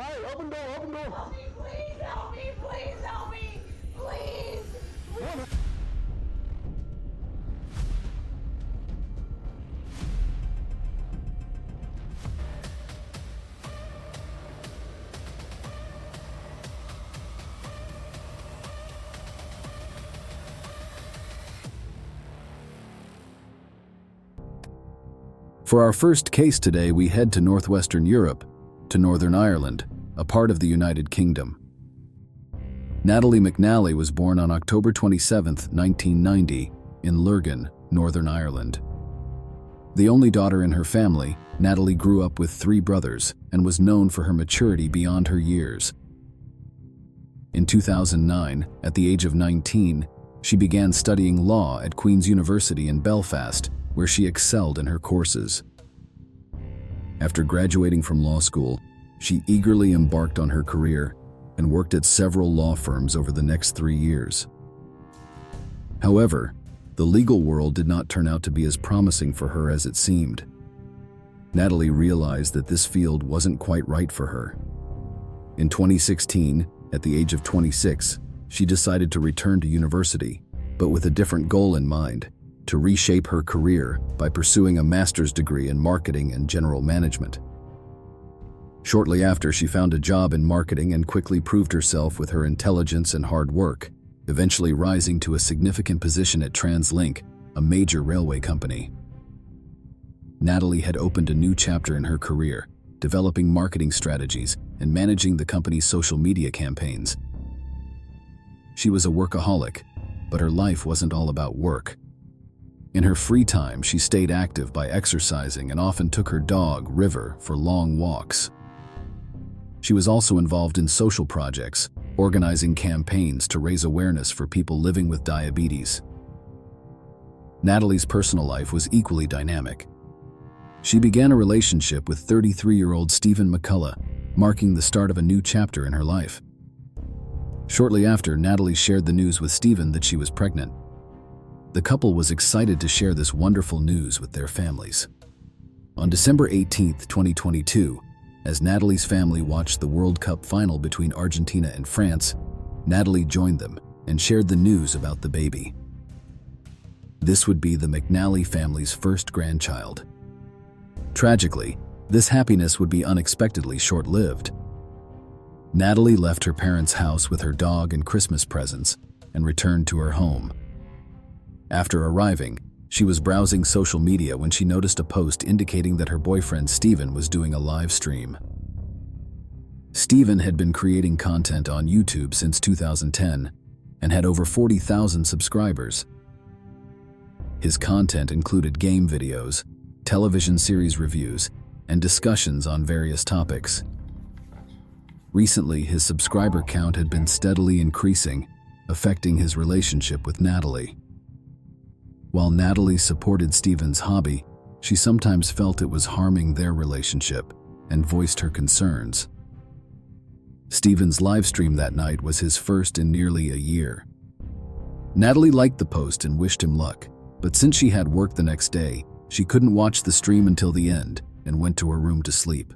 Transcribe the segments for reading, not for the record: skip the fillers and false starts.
Hi, open door, open door. Help me, please help me, please help me, please. For our first case today, we head to northwestern Europe, to Northern Ireland, a part of the United Kingdom. Natalie McNally was born on October 27, 1990, in Lurgan, Northern Ireland. The only daughter in her family, Natalie grew up with 3 brothers and was known for her maturity beyond her years. In 2009, at the age of 19, she began studying law at Queen's University in Belfast, where she excelled in her courses. After graduating from law school, she eagerly embarked on her career and worked at several law firms over the next 3 years. However, the legal world did not turn out to be as promising for her as it seemed. Natalie realized that this field wasn't quite right for her. In 2016, at the age of 26, she decided to return to university, but with a different goal in mind: to reshape her career by pursuing a master's degree in marketing and general management. Shortly after, she found a job in marketing and quickly proved herself with her intelligence and hard work, eventually rising to a significant position at TransLink, a major railway company. Natalie had opened a new chapter in her career, developing marketing strategies and managing the company's social media campaigns. She was a workaholic, but her life wasn't all about work. In her free time, she stayed active by exercising and often took her dog, River, for long walks. She was also involved in social projects, organizing campaigns to raise awareness for people living with diabetes. Natalie's personal life was equally dynamic. She began a relationship with 33-year-old Steven McCullough, marking the start of a new chapter in her life. Shortly after, Natalie shared the news with Steven that she was pregnant. The couple was excited to share this wonderful news with their families. On December 18, 2022, as Natalie's family watched the World Cup final between Argentina and France, Natalie joined them and shared the news about the baby. This would be the McNally family's first grandchild. Tragically, this happiness would be unexpectedly short-lived. Natalie left her parents' house with her dog and Christmas presents and returned to her home. After arriving, she was browsing social media when she noticed a post indicating that her boyfriend Steven was doing a live stream. Steven had been creating content on YouTube since 2010 and had over 40,000 subscribers. His content included game videos, television series reviews, and discussions on various topics. Recently, his subscriber count had been steadily increasing, affecting his relationship with Natalie. While Natalie supported Steven's hobby, she sometimes felt it was harming their relationship and voiced her concerns. Steven's livestream that night was his first in nearly a year. Natalie liked the post and wished him luck, but since she had work the next day, she couldn't watch the stream until the end and went to her room to sleep.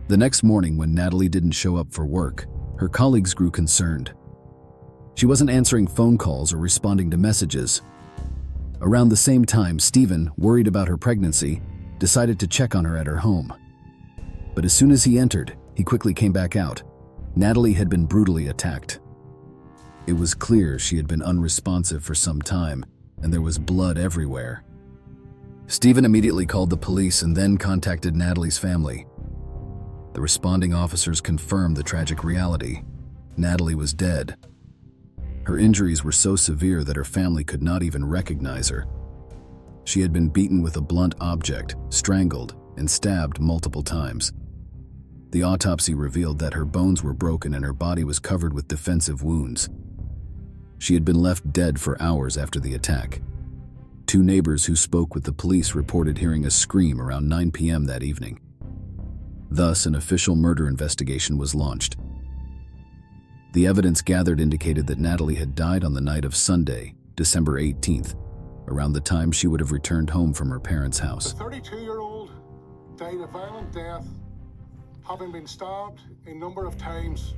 The next morning, when Natalie didn't show up for work, her colleagues grew concerned. She wasn't answering phone calls or responding to messages. Around the same time, Steven, worried about her pregnancy, decided to check on her at her home. But as soon as he entered, he quickly came back out. Natalie had been brutally attacked. It was clear she had been unresponsive for some time, and there was blood everywhere. Steven immediately called the police and then contacted Natalie's family. The responding officers confirmed the tragic reality. Natalie was dead. Her injuries were so severe that her family could not even recognize her. She had been beaten with a blunt object, strangled, and stabbed multiple times. The autopsy revealed that her bones were broken and her body was covered with defensive wounds. She had been left dead for hours after the attack. 2 neighbors who spoke with the police reported hearing a scream around 9 p.m. that evening. Thus, an official murder investigation was launched. The evidence gathered indicated that Natalie had died on the night of Sunday, December 18th, around the time she would have returned home from her parents' house. The 32-year-old died a violent death having been stabbed a number of times,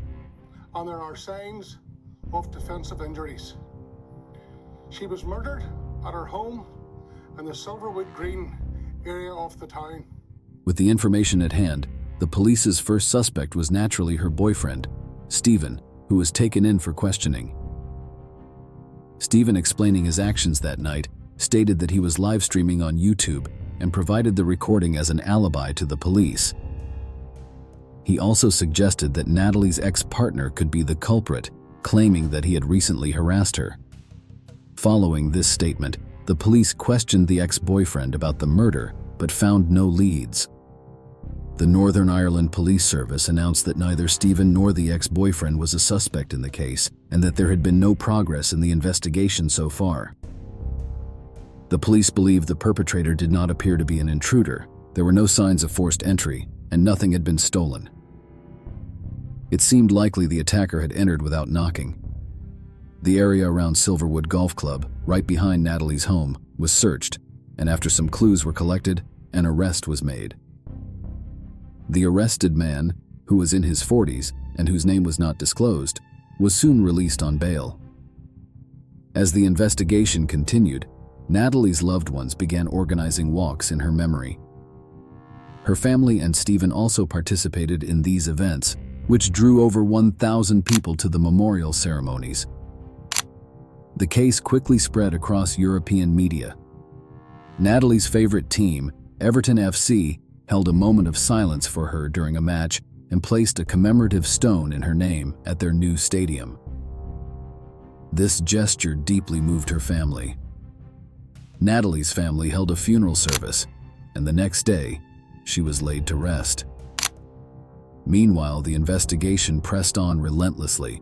and there are signs of defensive injuries. She was murdered at her home in the Silverwood Green area of the town. With the information at hand, the police's first suspect was naturally her boyfriend, Steven, who was taken in for questioning. Steven, explaining his actions that night, stated that he was live streaming on YouTube and provided the recording as an alibi to the police. He also suggested that Natalie's ex-partner could be the culprit, claiming that he had recently harassed her. Following this statement, the police questioned the ex-boyfriend about the murder, but found no leads. The Northern Ireland Police Service announced that neither Steven nor the ex-boyfriend was a suspect in the case, and that there had been no progress in the investigation so far. The police believed the perpetrator did not appear to be an intruder. There were no signs of forced entry, and nothing had been stolen. It seemed likely the attacker had entered without knocking. The area around Silverwood Golf Club, right behind Natalie's home, was searched, and after some clues were collected, an arrest was made. The arrested man, who was in his 40s and whose name was not disclosed, was soon released on bail. As the investigation continued, Natalie's loved ones began organizing walks in her memory. Her family and Steven also participated in these events, which drew over 1,000 people to the memorial ceremonies. The case quickly spread across European media. Natalie's favorite team, Everton FC, held a moment of silence for her during a match and placed a commemorative stone in her name at their new stadium. This gesture deeply moved her family. Natalie's family held a funeral service, and the next day, she was laid to rest. Meanwhile, the investigation pressed on relentlessly.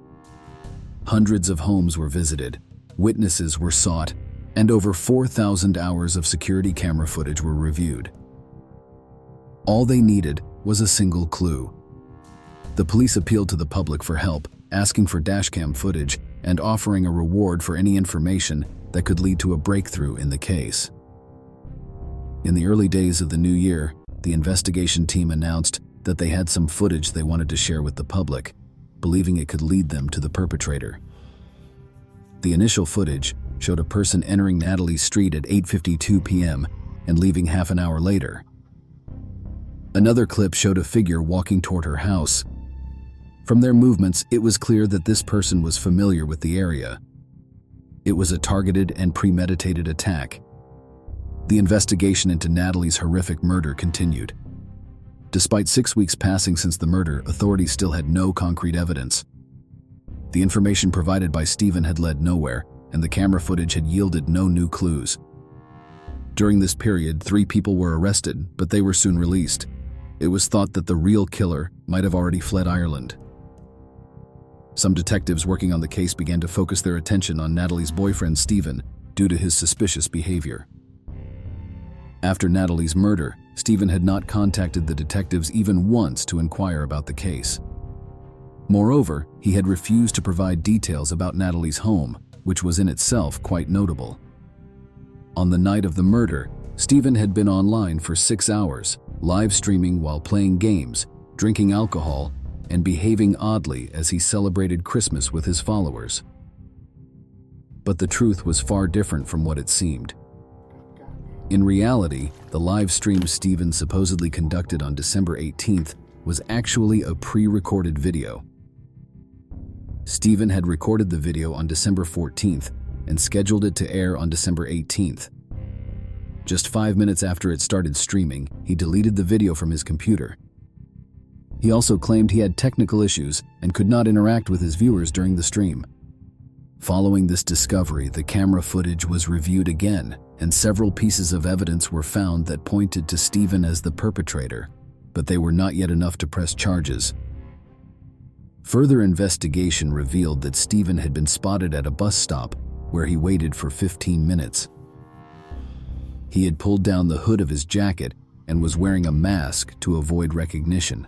Hundreds of homes were visited, witnesses were sought, and over 4,000 hours of security camera footage were reviewed. All they needed was a single clue. The police appealed to the public for help, asking for dashcam footage and offering a reward for any information that could lead to a breakthrough in the case. In the early days of the new year, the investigation team announced that they had some footage they wanted to share with the public, believing it could lead them to the perpetrator. The initial footage showed a person entering Natalie's street at 8:52 p.m. and leaving half an hour later. Another clip showed a figure walking toward her house. From their movements, it was clear that this person was familiar with the area. It was a targeted and premeditated attack. The investigation into Natalie's horrific murder continued. Despite 6 weeks passing since the murder, authorities still had no concrete evidence. The information provided by Steven had led nowhere, and the camera footage had yielded no new clues. During this period, 3 people were arrested, but they were soon released. It was thought that the real killer might have already fled Ireland. Some detectives working on the case began to focus their attention on Natalie's boyfriend Steven due to his suspicious behavior. After Natalie's murder, Steven had not contacted the detectives even once to inquire about the case. Moreover, he had refused to provide details about Natalie's home, which was in itself quite notable. On the night of the murder, Steven had been online for 6 hours, live streaming while playing games, drinking alcohol, and behaving oddly as he celebrated Christmas with his followers. But the truth was far different from what it seemed. In reality, the live stream Steven supposedly conducted on December 18th was actually a pre-recorded video. Steven had recorded the video on December 14th and scheduled it to air on December 18th. Just 5 minutes after it started streaming, he deleted the video from his computer. He also claimed he had technical issues and could not interact with his viewers during the stream. Following this discovery, the camera footage was reviewed again, and several pieces of evidence were found that pointed to Steven as the perpetrator, but they were not yet enough to press charges. Further investigation revealed that Steven had been spotted at a bus stop where he waited for 15 minutes. He had pulled down the hood of his jacket and was wearing a mask to avoid recognition.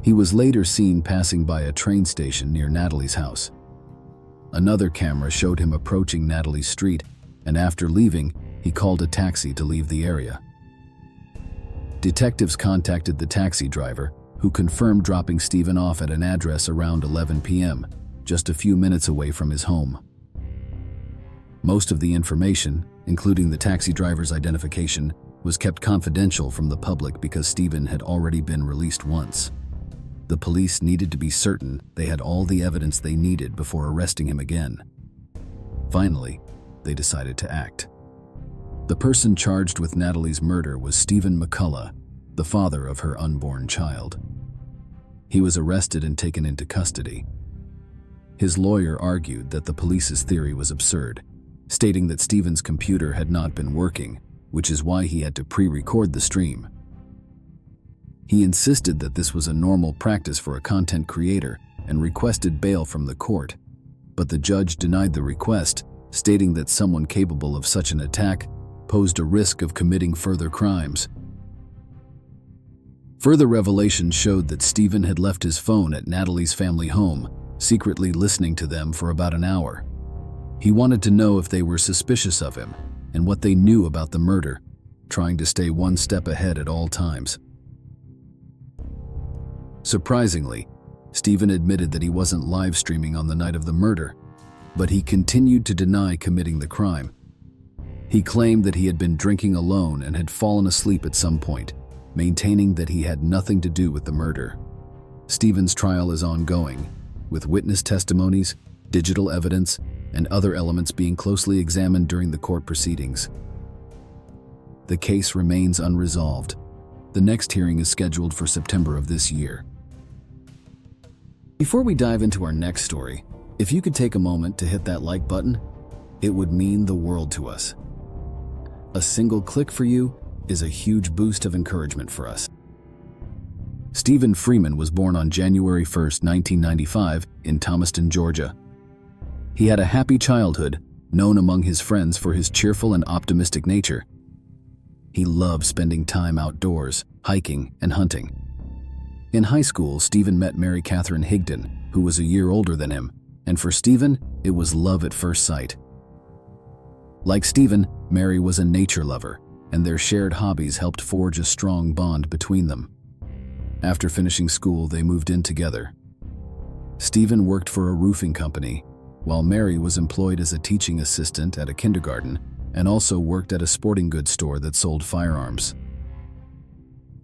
He was later seen passing by a train station near Natalie's house. Another camera showed him approaching Natalie's street, and after leaving, he called a taxi to leave the area. Detectives contacted the taxi driver, who confirmed dropping Steven off at an address around 11 p.m., just a few minutes away from his home. Most of the information, including the taxi driver's identification, was kept confidential from the public because Steven had already been released once. The police needed to be certain they had all the evidence they needed before arresting him again. Finally, they decided to act. The person charged with Natalie's murder was Steven McCullough, the father of her unborn child. He was arrested and taken into custody. His lawyer argued that the police's theory was absurd, stating that Steven's computer had not been working, which is why he had to pre-record the stream. He insisted that this was a normal practice for a content creator and requested bail from the court, but the judge denied the request, stating that someone capable of such an attack posed a risk of committing further crimes. Further revelations showed that Steven had left his phone at Natalie's family home, secretly listening to them for about an hour. He wanted to know if they were suspicious of him and what they knew about the murder, trying to stay one step ahead at all times. Surprisingly, Steven admitted that he wasn't live streaming on the night of the murder, but he continued to deny committing the crime. He claimed that he had been drinking alone and had fallen asleep at some point, maintaining that he had nothing to do with the murder. Steven's trial is ongoing, with witness testimonies, digital evidence, and other elements being closely examined during the court proceedings. The case remains unresolved. The next hearing is scheduled for September of this year. Before we dive into our next story, if you could take a moment to hit that like button, it would mean the world to us. A single click for you is a huge boost of encouragement for us. Steven Freeman was born on January 1, 1995, in Thomaston, Georgia. He had a happy childhood, known among his friends for his cheerful and optimistic nature. He loved spending time outdoors, hiking, and hunting. In high school, Steven met Katherine Higdon, who was a year older than him, and for Steven, it was love at first sight. Like Steven, Mary was a nature lover, and their shared hobbies helped forge a strong bond between them. After finishing school, they moved in together. Steven worked for a roofing company, while Mary was employed as a teaching assistant at a kindergarten and also worked at a sporting goods store that sold firearms.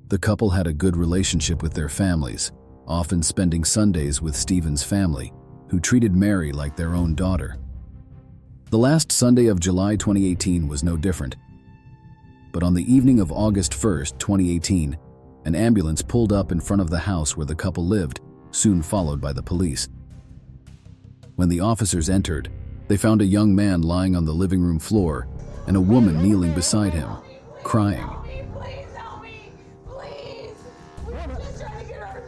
The couple had a good relationship with their families, often spending Sundays with Steven's family, who treated Mary like their own daughter. The last Sunday of July 2018 was no different. But on the evening of August 1, 2018, an ambulance pulled up in front of the house where the couple lived, soon followed by the police. When the officers entered, they found a young man lying on the living room floor and a woman kneeling beside him, crying. Help me, please help me, please. We're just trying to get her.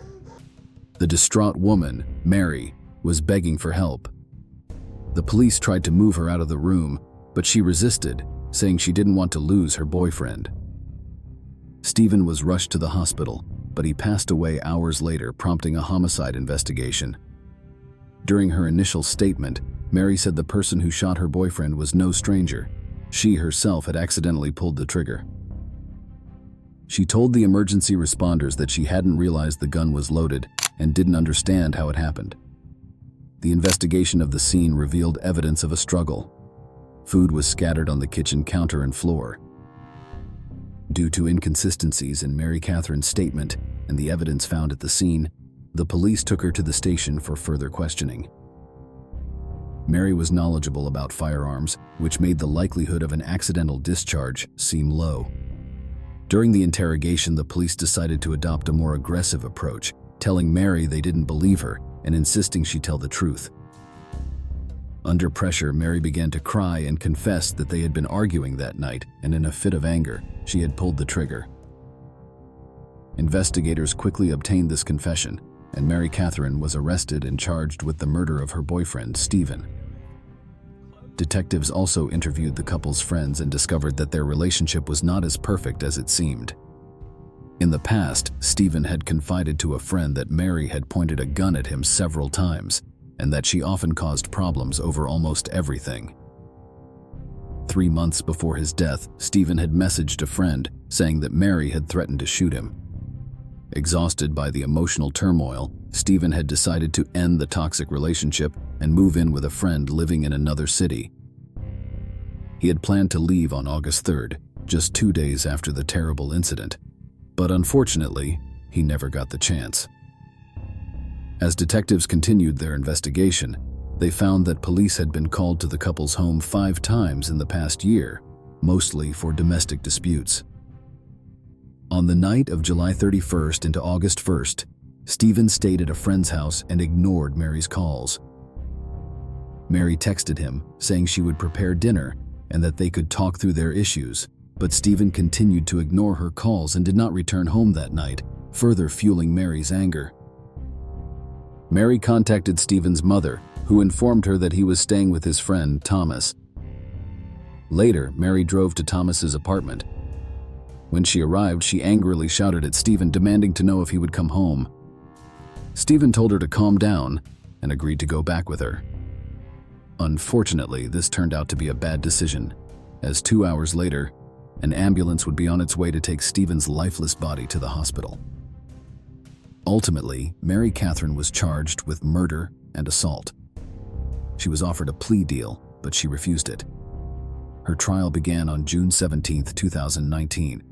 The distraught woman, Mary, was begging for help. The police tried to move her out of the room, but she resisted, saying she didn't want to lose her boyfriend. Steven was rushed to the hospital, but he passed away hours later, prompting a homicide investigation. During her initial statement, Mary said the person who shot her boyfriend was no stranger. She herself had accidentally pulled the trigger. She told the emergency responders that she hadn't realized the gun was loaded and didn't understand how it happened. The investigation of the scene revealed evidence of a struggle. Food was scattered on the kitchen counter and floor. Due to inconsistencies in Katherine's statement and the evidence found at the scene, the police took her to the station for further questioning. Mary was knowledgeable about firearms, which made the likelihood of an accidental discharge seem low. During the interrogation, the police decided to adopt a more aggressive approach, telling Mary they didn't believe her and insisting she tell the truth. Under pressure, Mary began to cry and confessed that they had been arguing that night, and in a fit of anger, she had pulled the trigger. Investigators quickly obtained this confession, and Katherine was arrested and charged with the murder of her boyfriend, Steven. Detectives also interviewed the couple's friends and discovered that their relationship was not as perfect as it seemed. In the past, Steven had confided to a friend that Mary had pointed a gun at him several times, and that she often caused problems over almost everything. 3 months before his death, Steven had messaged a friend saying that Mary had threatened to shoot him. Exhausted by the emotional turmoil, Steven had decided to end the toxic relationship and move in with a friend living in another city. He had planned to leave on August 3rd, just 2 days after the terrible incident, but unfortunately, he never got the chance. As detectives continued their investigation, they found that police had been called to the couple's home 5 times in the past year, mostly for domestic disputes. On the night of July 31st into August 1st, Steven stayed at a friend's house and ignored Mary's calls. Mary texted him, saying she would prepare dinner and that they could talk through their issues, but Steven continued to ignore her calls and did not return home that night, further fueling Mary's anger. Mary contacted Steven's mother, who informed her that he was staying with his friend, Thomas. Later, Mary drove to Thomas's apartment. When she arrived, she angrily shouted at Steven, demanding to know if he would come home. Steven told her to calm down and agreed to go back with her. Unfortunately, this turned out to be a bad decision, as 2 hours later, an ambulance would be on its way to take Steven's lifeless body to the hospital. Ultimately, Mary Katherine was charged with murder and assault. She was offered a plea deal, but she refused it. Her trial began on June 17, 2019.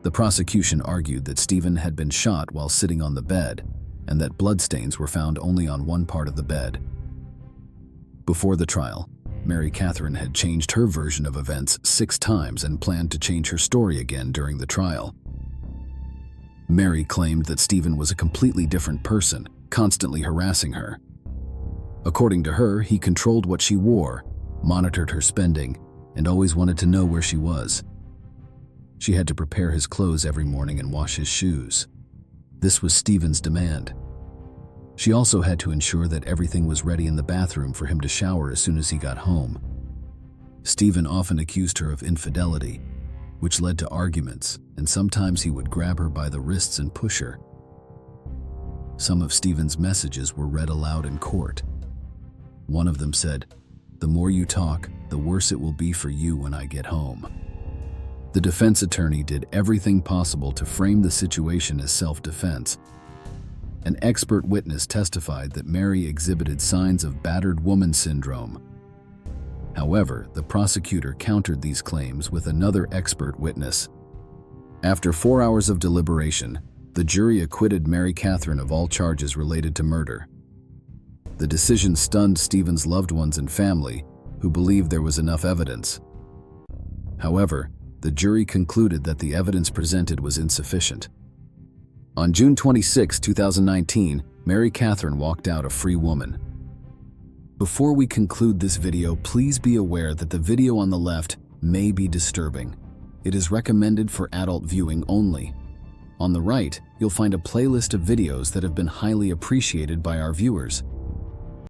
The prosecution argued that Steven had been shot while sitting on the bed and that bloodstains were found only on one part of the bed. Before the trial, Mary Katherine had changed her version of events 6 times and planned to change her story again during the trial. Mary claimed that Steven was a completely different person, constantly harassing her. According to her, he controlled what she wore, monitored her spending, and always wanted to know where she was. She had to prepare his clothes every morning and wash his shoes. This was Steven's demand. She also had to ensure that everything was ready in the bathroom for him to shower as soon as he got home. Steven often accused her of infidelity, which led to arguments, and sometimes he would grab her by the wrists and push her. Some of Steven's messages were read aloud in court. One of them said, "The more you talk, the worse it will be for you when I get home." The defense attorney did everything possible to frame the situation as self-defense. An expert witness testified that Mary exhibited signs of battered woman syndrome. However, the prosecutor countered these claims with another expert witness. After 4 hours of deliberation, the jury acquitted Mary Katherine of all charges related to murder. The decision stunned Steven's loved ones and family, who believed there was enough evidence. However, the jury concluded that the evidence presented was insufficient. On June 26, 2019, Mary Katherine walked out a free woman. Before we conclude this video, please be aware that the video on the left may be disturbing. It is recommended for adult viewing only. On the right, you'll find a playlist of videos that have been highly appreciated by our viewers.